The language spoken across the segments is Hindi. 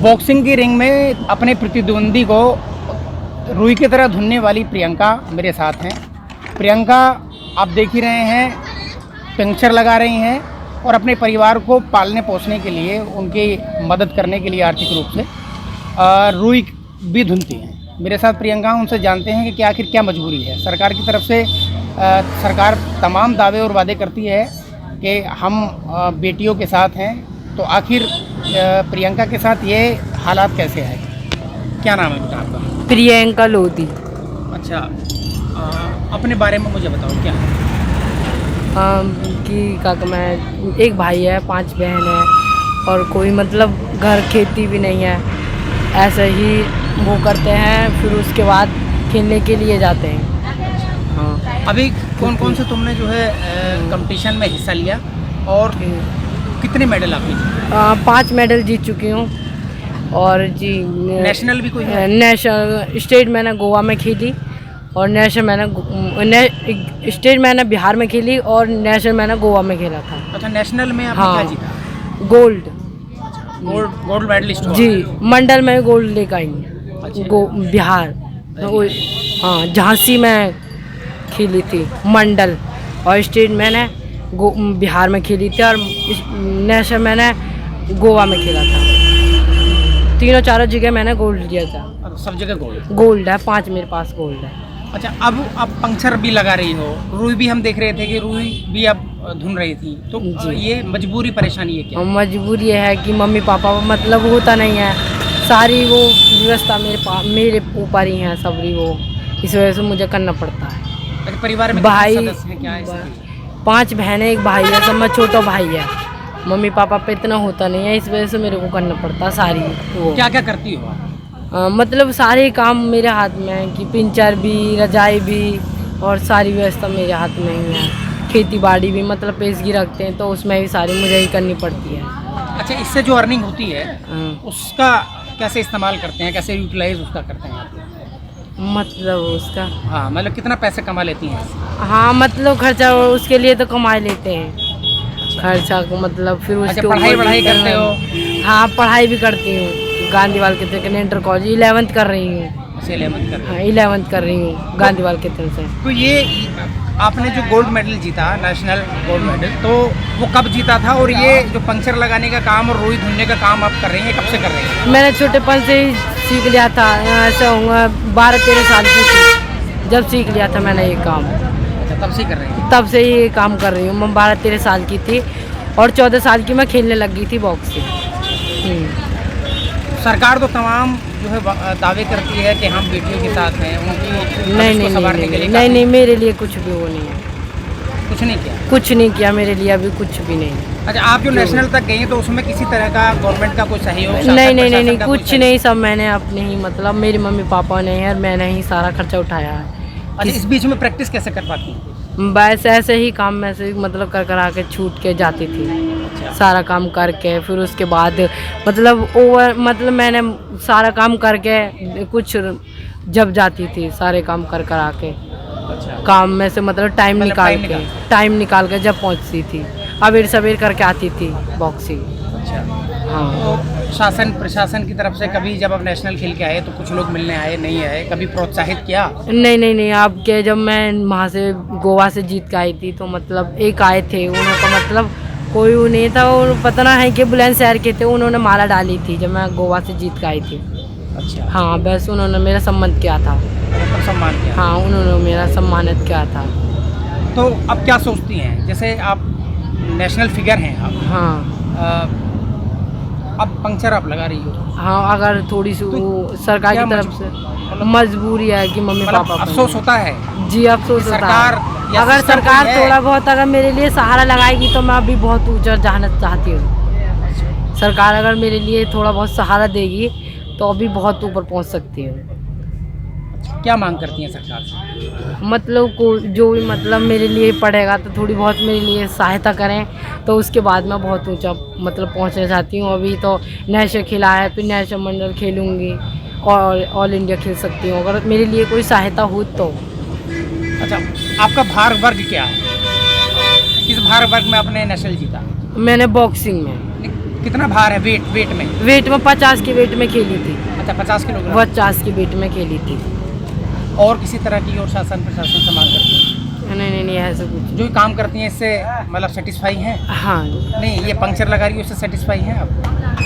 बॉक्सिंग की रिंग में अपने प्रतिद्वंदी को रुई की तरह धुनने वाली प्रियंका मेरे साथ हैं। प्रियंका आप देख ही रहे हैं, पंक्चर लगा रही हैं और अपने परिवार को पालने पोसने के लिए, उनकी मदद करने के लिए आर्थिक रूप से रुई भी धुनती हैं। मेरे साथ प्रियंका, उनसे जानते हैं कि आखिर क्या मजबूरी है। सरकार की तरफ से सरकार तमाम दावे और वादे करती है कि हम बेटियों के साथ हैं, तो आखिर प्रियंका के साथ ये हालात कैसे आए? क्या नाम है बेटा आपका? प्रियंका लोधी। अच्छा, अपने बारे में मुझे बताओ क्या है? कि काका मैं एक भाई है, 5 बहन है और कोई मतलब घर खेती भी नहीं है, ऐसे ही वो करते हैं, फिर उसके बाद खेलने के लिए जाते हैं। हाँ, अभी कौन कौन से तुमने जो है कंपटीशन में हिस्सा लिया और कितने मेडल आपने जीते? 5 मेडल जीत चुकी हूँ। और जी नेशनल भी कोई है? नेशनल स्टेट मैंने गोवा में खेली और नेशनल मैंने स्टेट मैंने बिहार में खेली और नेशनल मैंने गोवा में खेला था। अच्छा, नेशनल में आपने क्या जीता? गोल्ड। गोल्ड मेडलिस्ट हो? जी, मंडल में गोल्ड लेकर आई। अच्छा। बिहार, हाँ, झांसी में खेली थी मंडल, और स्टेट मैंने बिहार में खेली थी और नेशनल मैंने गोवा में खेला था। तीनों चारों जगह मैंने गोल्ड लिया था। सब जगह गोल्ड है, 5 मेरे पास गोल्ड है। अच्छा, अब आप पंक्चर भी लगा रही हो, रुई भी हम देख रहे थे कि रुई भी अब धुन रही थी, तो ये मजबूरी परेशानी है क्या? मजबूरी ये है कि मम्मी पापा मतलब होता नहीं है, सारी वो व्यवस्था मेरे ऊपर ही है सबरी, वो इस वजह से मुझे करना पड़ता है। परिवार में भाई सदस्य हैं क्या है? 5 बहनें, एक भाई है, सब में छोटा भाई है। मम्मी पापा पे इतना होता नहीं है, इस वजह से मेरे को करना पड़ता है सारी वो। क्या क्या करती हो आप? मतलब सारे काम मेरे हाथ में है, कि पिंचर भी, रजाई भी, और सारी व्यवस्था मेरे हाथ में ही है। खेती बाड़ी भी मतलब पेशगी रखते हैं, तो उसमें भी सारी मुझे ही करनी पड़ती है। अच्छा, इससे जो अर्निंग होती है उसका कैसे इस्तेमाल करते हैं, कैसे यूटिलाइज उसका करते हैं आप? मतलब उसका, हाँ, मतलब कितना पैसे कमा लेती हैं? हाँ, मतलब खर्चा उसके लिए तो कमा लेते हैं, खर्चा को मतलब फिर उसके पढ़ाई करते हो? हाँ, पढ़ाई भी करती हूँ, गांधीवाल के तरफ इंटर कॉलेज 11th कर रही हूँ। 11th कर रही हूँ गांधीवाल के तरफ से। तो ये आपने जो गोल्ड मेडल जीता, नेशनल गोल्ड मेडल, तो वो कब जीता था? और ये जो पंक्चर लगाने का काम और रुई धुनने का काम आप कर रही हैं, कब से कर रही हैं? मैंने छोटेपन से ही सीख लिया था, ऐसा होगा 12-13 साल की थी जब सीख लिया था मैंने ये काम। अच्छा, तब से कर रही हैं? तब से ही ये काम कर रही हूँ। मैं 12-13 साल की थी और 14 साल की मैं खेलने लग गई थी बॉक्सिंग। सरकार तो तमाम जो है दावे करती है कि हम बेटियों के साथ हैं, उनकी संवारने के लिए। नहीं, मेरे लिए कुछ भी वो नहीं है। कुछ नहीं किया? कुछ नहीं किया मेरे लिए, अभी कुछ भी नहीं। अच्छा, आप जो नेशनल तक गई तो उसमें किसी तरह का गवर्नमेंट का कोई सहयोग? नहीं, कुछ नहीं, सब मैंने अपने ही मतलब मेरे मम्मी पापा ने और मैंने ही सारा खर्चा उठाया है। अच्छा, इस बीच में प्रैक्टिस कैसे कर पाती हैं? बस ऐसे ही काम में से मतलब कर आके छूट के जाती थी। अच्छा। सारा सारा काम करके फिर उसके बाद मतलब मैंने सारा काम करके कुछ जब जाती थी, सारे काम कर आके अच्छा, काम में से मतलब टाइम निकाल के जब पहुंचती थी, अबेर सवेर करके आती थी बॉक्सिंग। अच्छा। हाँ, तो शासन प्रशासन की तरफ से कभी जब आप नेशनल खेल के आए तो कुछ लोग मिलने आए, नहीं आए, कभी प्रोत्साहित किया? नहीं, अब के जब मैं वहाँ से गोवा से जीत के आई थी तो मतलब एक आए थे, उनका मतलब कोई वो नहीं था, और पता ना है कि बुलंदशहर के थे, उन्होंने माला डाली थी जब मैं गोवा से जीत के आई थी। अच्छा। हाँ, बस उन्होंने मेरा सम्मान किया था। मतलब सम्मान किया? हाँ, उन्होंने मेरा सम्मानित किया था। तो अब क्या सोचती हैं, जैसे आप नेशनल फिगर हैं आप, हाँ, अब पंक्चर आप लगा रही हो, हाँ, अगर थोड़ी सी वो सरकार की तरफ से मजबूरी है कि मम्मी मतलब पापा अफसोस होता है? जी, अफसोस होता सरकार है। या अगर सिस्टम सरकार कोई है? थोड़ा बहुत अगर मेरे लिए सहारा लगाएगी तो मैं अभी बहुत ऊंचा जाना चाहती हूँ। सरकार अगर मेरे लिए थोड़ा बहुत सहारा देगी तो अभी बहुत ऊपर पहुँच सकती हूँ। क्या मांग करती हैं सरकार से? मतलब को जो भी मतलब मेरे लिए पड़ेगा तो थोड़ी बहुत मेरे लिए सहायता करें, तो उसके बाद मैं बहुत ऊंचा मतलब पहुंचना चाहती हूँ। अभी तो नेशनल खेला है, फिर नेशनल मंडल खेलूँगी और ऑल इंडिया खेल सकती हूँ, अगर मेरे लिए कोई सहायता हो तो। अच्छा, आपका भार वर्ग क्या है? किस भार वर्ग में आपने नेशनल जीता? मैंने बॉक्सिंग में कितना भार है वेट में? वेट में 50 के वेट में खेली थी। अच्छा 50 किलोग्राम। 50 के वेट में खेली थी। और किसी तरह की और शासन प्रशासन से मांग करती हैं? नहीं ऐसा कुछ। जो काम करती हैं इससे मतलब सेटिस्फाई हैं? हाँ नहीं, ये पंक्चर लगा रही है उससे सेटिस्फाई हैं आप?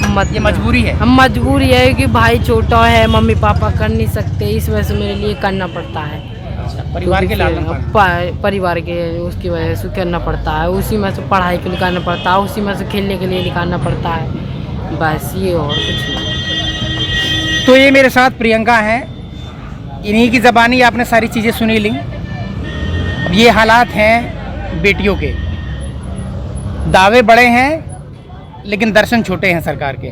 मत ये मजबूरी है? हम मजबूरी है कि भाई छोटा है, मम्मी पापा कर नहीं सकते, इस वजह से मेरे लिए करना पड़ता है। अच्छा, परिवार के लालन पालन। परिवार के उसकी वजह से करना पड़ता है, उसी में से पढ़ाई के लिए निकालना पड़ता है, उसी में से खेलने के लिए निकालना पड़ता है, बस ये और कुछ नहीं। तो ये मेरे साथ प्रियंका हैं, इन्हीं की ज़बानी आपने सारी चीज़ें सुनी ली। अब ये हालात हैं बेटियों के, दावे बड़े हैं लेकिन दर्शन छोटे हैं सरकार के।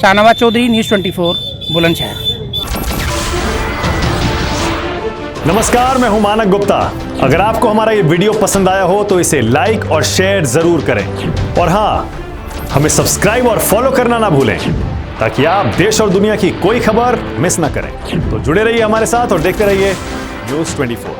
शाहनवाज चौधरी, न्यूज़ 24, बुलंदशहर। नमस्कार, मैं हूं मानक गुप्ता। अगर आपको हमारा ये वीडियो पसंद आया हो तो इसे लाइक और शेयर जरूर करें, और हाँ, हमें सब्सक्राइब और फॉलो करना ना भूलें ताकि आप देश और दुनिया की कोई खबर मिस ना करें। तो जुड़े रहिए हमारे साथ और देखते रहिए न्यूज़ 24।